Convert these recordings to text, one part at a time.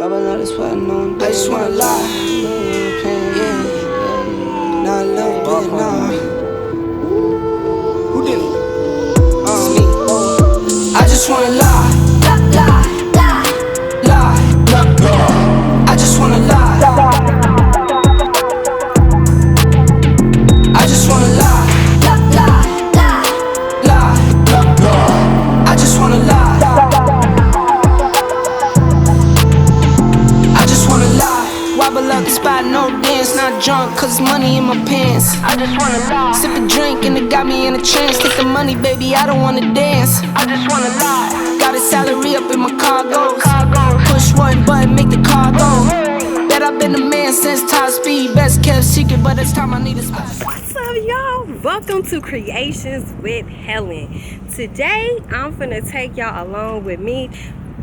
I just wanna lie. Yeah. Not a little bit, nah. Who did it? It's me. I just wanna lie. Lie. I just wanna lie. I just wanna lie. Lie. I just wanna lie. I just wanna lie. Wobble up the spot, no dance. Not drunk, cause money in my pants. I just wanna lie. Sip a drink and it got me in a trance. Take the money, baby, I don't wanna dance. I just wanna lie. Got a salary up in my cargo. Push one button, make the car go. Bet I've been a man since top speed. Best kept secret, but it's time I need a spot. What's up, y'all? Welcome to Creations with Helen. Today, I'm finna take y'all along with me.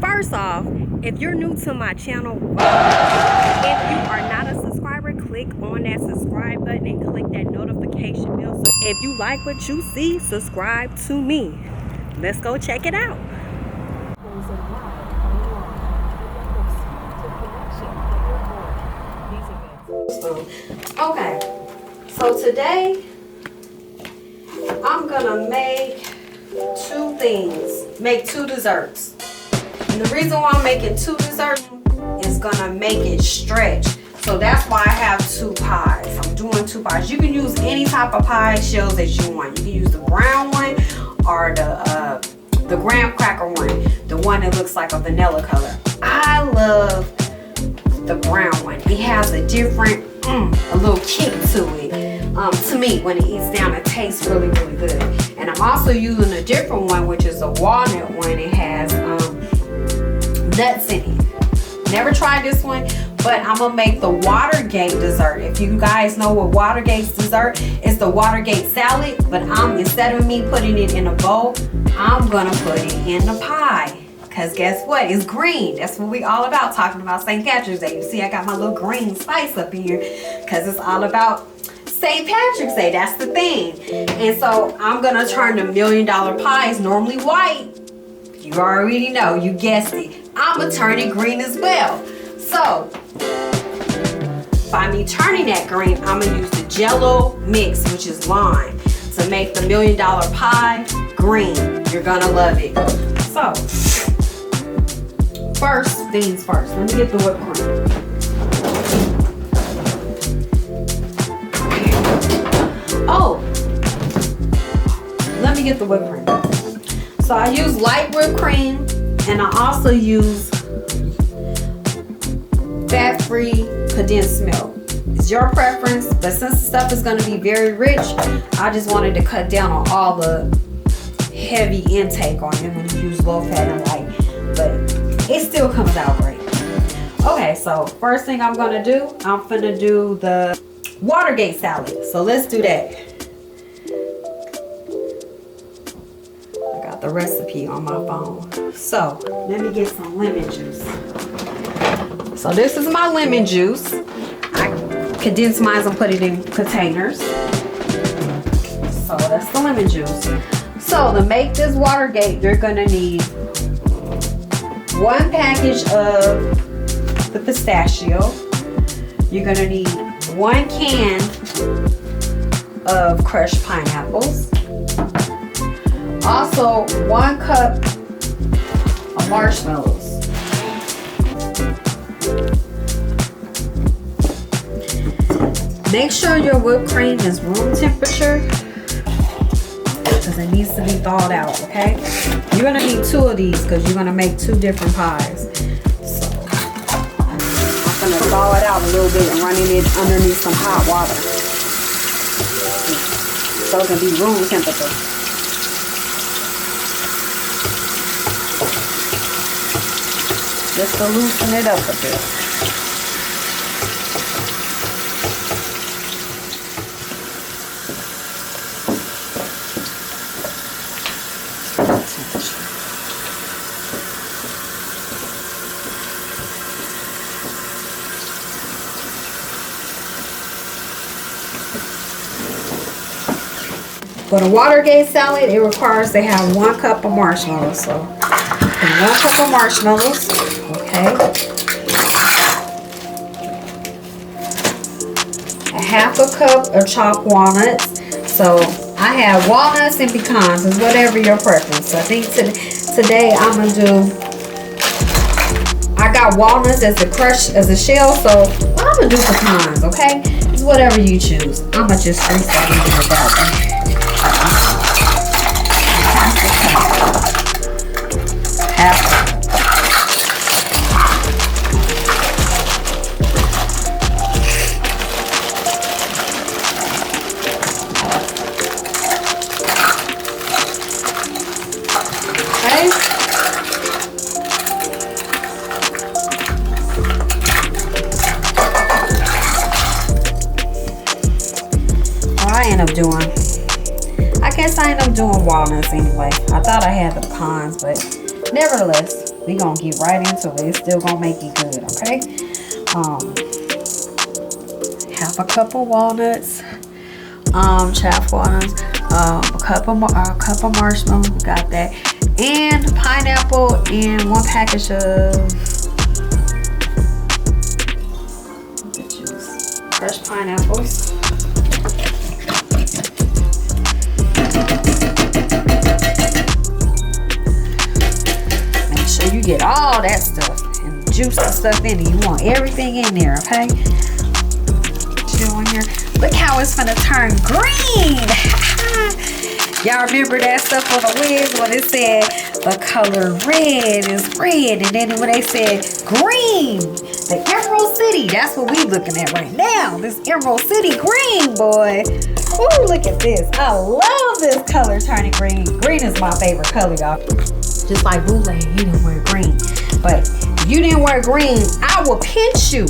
First off, if you're new to my channel, if you are not a subscriber, click on that subscribe button and click that notification bell. So if you like what you see, subscribe to me. Let's go check it out. Okay, so today I'm gonna make two desserts. And the reason why I'm making two desserts is gonna make it stretch. So that's why I have two pies. I'm doing two pies. You can use any type of pie shells that you want. You can use the brown one or the graham cracker one, the one that looks like a vanilla color. I love the brown one. It has a different, a little kick to it. To me, when it eats down, it tastes really, really good. And I'm also using a different one, which is a walnut one. It has nuts in it. Never tried this one, but I'm gonna make the Watergate dessert. If you guys know what Watergate's dessert is, the Watergate salad, but instead of me putting it in a bowl, I'm gonna put it in the pie. Cause guess what? It's green. That's what we all about, talking about St. Patrick's Day. You see, I got my little green spice up here, cause it's all about St. Patrick's Day. That's the thing. And so I'm gonna turn the $1 million pies, normally white. You already know, you guessed it. I'm gonna turn it green as well. So, by me turning that green, I'm gonna use the Jello mix, which is lime, to make the $1 million pie green. You're gonna love it. So, first things first, let me get the whipped cream. Oh, let me get the whipped cream. So I use light whipped cream, and I also use fat-free condensed milk. It's your preference, but since the stuff is going to be very rich, I just wanted to cut down on all the heavy intake on it when you use low fat and light, but it still comes out great. Okay, so first thing I'm going to do, I'm going to do the Watergate salad. So let's do that. The recipe on my phone. So let me get some lemon juice. So this is my lemon juice. I condense mine and put it in containers. So that's the lemon juice. So to make this Watergate, you're gonna need 1 package of the pistachio. You're gonna need 1 can of crushed pineapples. Also, 1 cup of marshmallows. Make sure your whipped cream is room temperature, because it needs to be thawed out, okay? You're gonna need 2 of these because you're gonna make 2 different pies. So, I'm gonna thaw it out a little bit and running it underneath some hot water. So it can be room temperature. Just to loosen it up a bit. For the Watergate salad, it requires to have 1 cup of marshmallows. So, 1 cup of marshmallows. Okay. half a cup of chopped walnuts. So I have walnuts and pecans, is whatever your preference. I think today I'm gonna do, I got walnuts as a shell, so I'm gonna do pecans, okay? It's whatever you choose. I'm gonna just freeze that in there that way. Half a cup. I guess I end up doing walnuts anyway. I thought I had the pecans, but nevertheless, we gonna get right into it. It's still gonna make it good, okay? Half a cup of walnuts, chopped walnuts, a cup of marshmallows, got that, and pineapple, and 1 package of crushed pineapples. You get all that stuff and juice and stuff in it. You want everything in there, okay? Here. Look how it's gonna turn green. Y'all remember that stuff on the wigs when it said the color red is red, and then when they said green, the Emerald City, that's what we looking at right now. This Emerald City green, boy. Ooh, look at this. I love this color turning green. Green is my favorite color, y'all. Just like Boule, he didn't wear green. But if you didn't wear green, I will pinch you.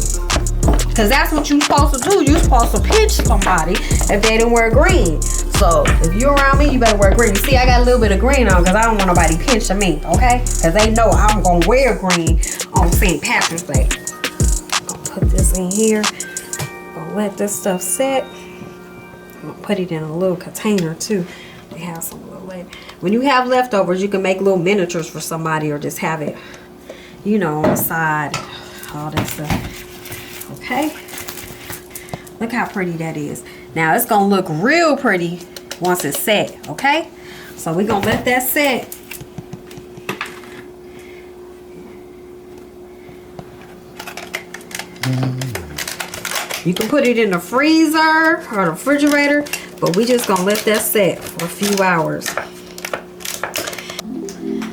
Because that's what you're supposed to do. You're supposed to pinch somebody if they didn't wear green. So if you're around me, you better wear green. See, I got a little bit of green on because I don't want nobody pinching me, okay? Because they know I'm going to wear green on St. Patrick's Day. I'm going to put this in here. I'm going to let this stuff set. I'm going to put it in a little container too. They have some little lady. When you have leftovers, you can make little miniatures for somebody or just have it, you know, on the side, all that stuff. Okay, look how pretty that is. Now it's gonna look real pretty once it's set, okay? So we're gonna let that set. You can put it in the freezer or the refrigerator, but we just gonna let that set for a few hours.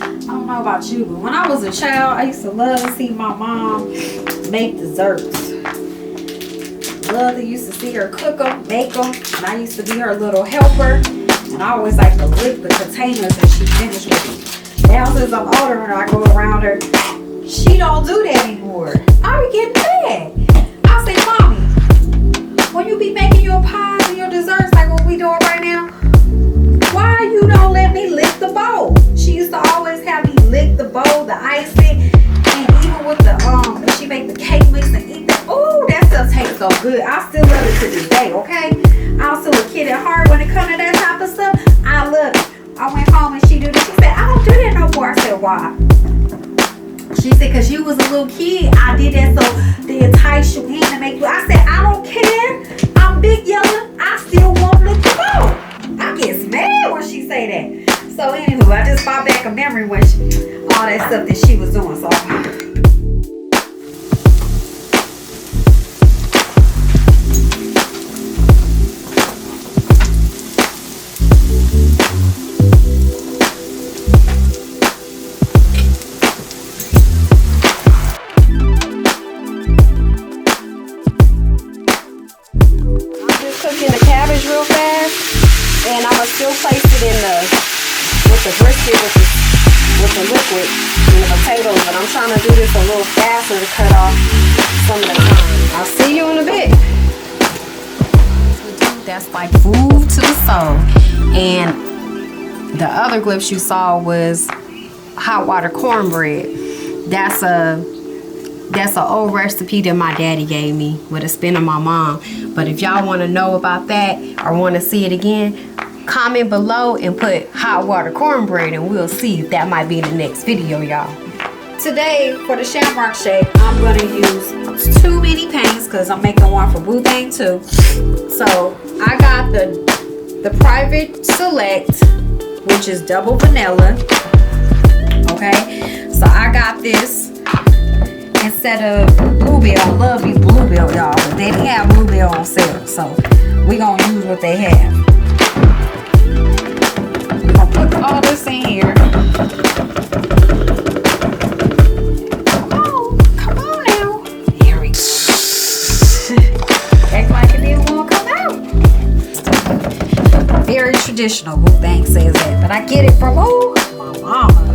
I don't know about you, but when I was a child, I used to love to see my mom make desserts. Love to used to see her cook them, make them, and I used to be her little helper. And I always like to lick the containers that she finished with them. Now since I'm older and I go around her, she don't do that anymore. I be getting mad. I say, Mommy, when you be making your pies and your desserts like what we doing right now, why you don't let me lick the bowl? She used to always have me lick the bowl, the icing, and even with the when she make the cake mix and eat that. Oh, that stuff tastes so good. I still love it to this day, okay? I'm still a kid at heart when it comes to that type of stuff. I love it. I went home and she did it. She said, I don't do that no more. I said, why? She said, because you was a little kid, I did that so they entice you in to make you. I said, I don't care. I'm big yellow. I still want to lick the bowl. I get mad when she say that. So anywho, I just brought back a memory when all that stuff that she was doing. So cooking the cabbage real fast, and I'm gonna still place it in with the brisket with the liquid and the potatoes, but I'm trying to do this a little faster to cut off some of the time. I'll see you in a bit. That's like food to the soul. And the other clips you saw was hot water cornbread. That's an old recipe that my daddy gave me with a spin of my mom. But if y'all want to know about that or want to see it again, comment below and put hot water cornbread and we'll see if that might be in the next video, y'all. today for the Shamrock Shake, I'm going to use 2 mini pains because I'm making one for Boudin too. So I got the Private Select, which is double vanilla. Okay, so I got this instead of Bluebell. I love these Bluebell, y'all, but they didn't have Bluebell on sale, so we gonna use what they have. We're gonna put all this in here. Come on now. Here we go. Act like it didn't want to come out. Very traditional, Boudin says that, but I get it from who? My mama.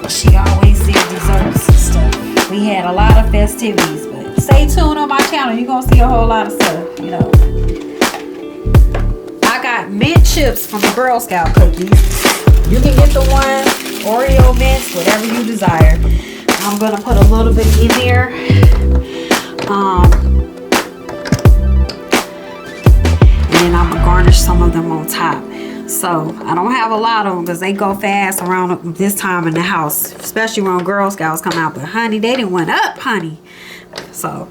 She always did desserts and stuff. We had a lot of festivities, but stay tuned on my channel. You're gonna see a whole lot of stuff, you know. I got mint chips from the Girl Scout cookies. You can get the one Oreo mints, whatever you desire. I'm gonna put a little bit in there. And then I'm gonna garnish some of them on top. So I don't have a lot of them because they go fast around this time in the house, especially when Girl Scouts come out. But honey, they didn't went up, honey. So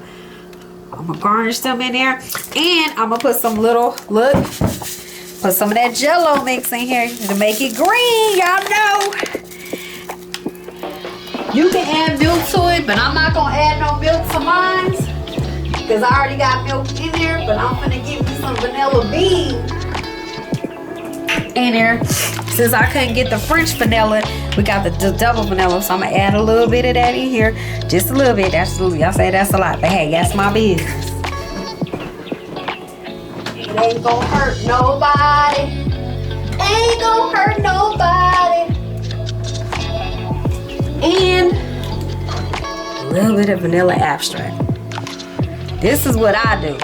I'm gonna garnish them in there, and I'm gonna put some little put some of that Jello mix in here to make it green. Y'all know you can add milk to it, but I'm not gonna add no milk to mine because I already got milk in there. But I'm gonna give you some vanilla bean in there. Since I couldn't get the French vanilla, we got the double vanilla, so I'm gonna add a little bit of that in here, just a little bit. That's y'all say that's a lot, but hey, that's my business. It ain't gonna hurt nobody. Ain't gonna hurt nobody. And a little bit of vanilla abstract. This is what I do.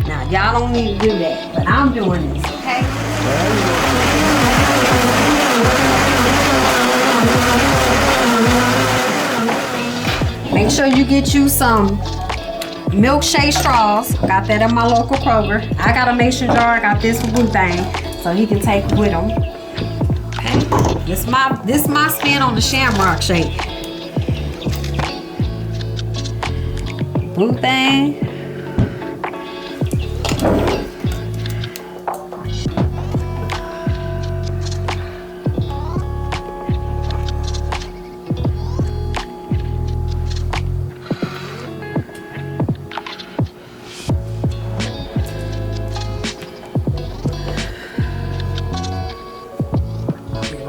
Now y'all don't need to do that, but I'm doing this, okay? Make sure you get you some milkshake straws. Got that in my local Kroger. I got a mason jar. I got this for Boudin, so he can take it with him. Okay. This my spin on the Shamrock Shake. Boudin.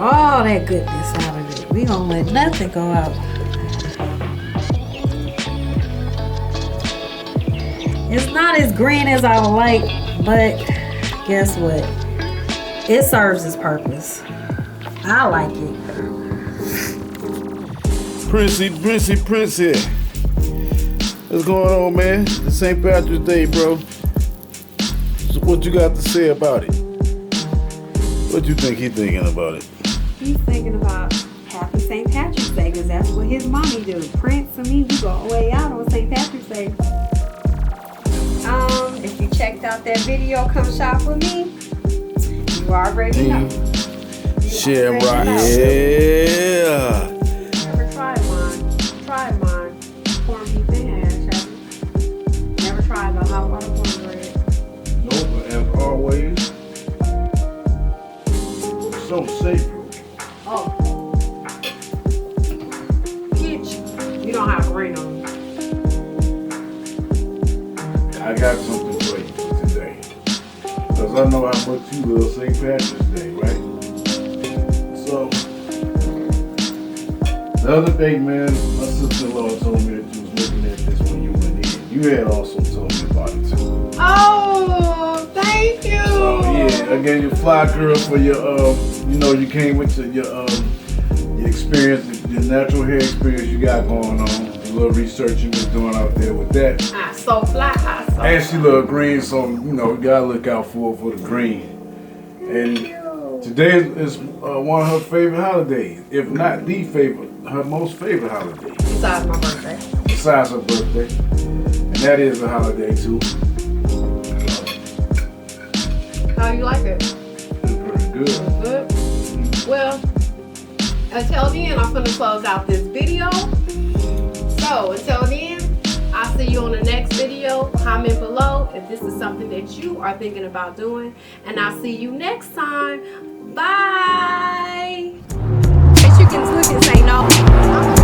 All that goodness out of it. We gonna let nothing go out. It's not as green as I would like, but guess what? It serves its purpose. I like it. Princey. What's going on, man? It's St. Patrick's Day, bro. So what you got to say about it? What you think he's thinking about it? He's thinking about Happy St. Patrick's Day because that's what his mommy do. Prince and me, we go way out on St. Patrick's Day. If you checked out that video, come shop with me. You already know. Shamrock, yeah. Never tried mine. Tried mine. Corned beef and hash, have you? Never tried the hot water cornbread. Nope, as always. So safe. Oh. You don't have green on. I got something for you today. Because I know how much you love St. Patrick's Day, right? So, the other day, man, my sister-in-law told me that you was looking at this when you went in. You had also told me about it too. Oh, thank you. So, yeah, I gave you a fly girl for your, you came with your experience, your natural hair experience you got going on. A little research you was doing out there with that. I so fly. And she love green, so you gotta look out for the green. And today is one of her favorite holidays, if not the favorite, her most favorite holiday. Besides my birthday. Besides her birthday, and that is a holiday too. How you like it? It's pretty good. Good. Well, Until then, I'm gonna close out this video. So until then, I'll see you on the next video. Comment below if this is something that you are thinking about doing. And I'll see you next time. Bye. You can say no.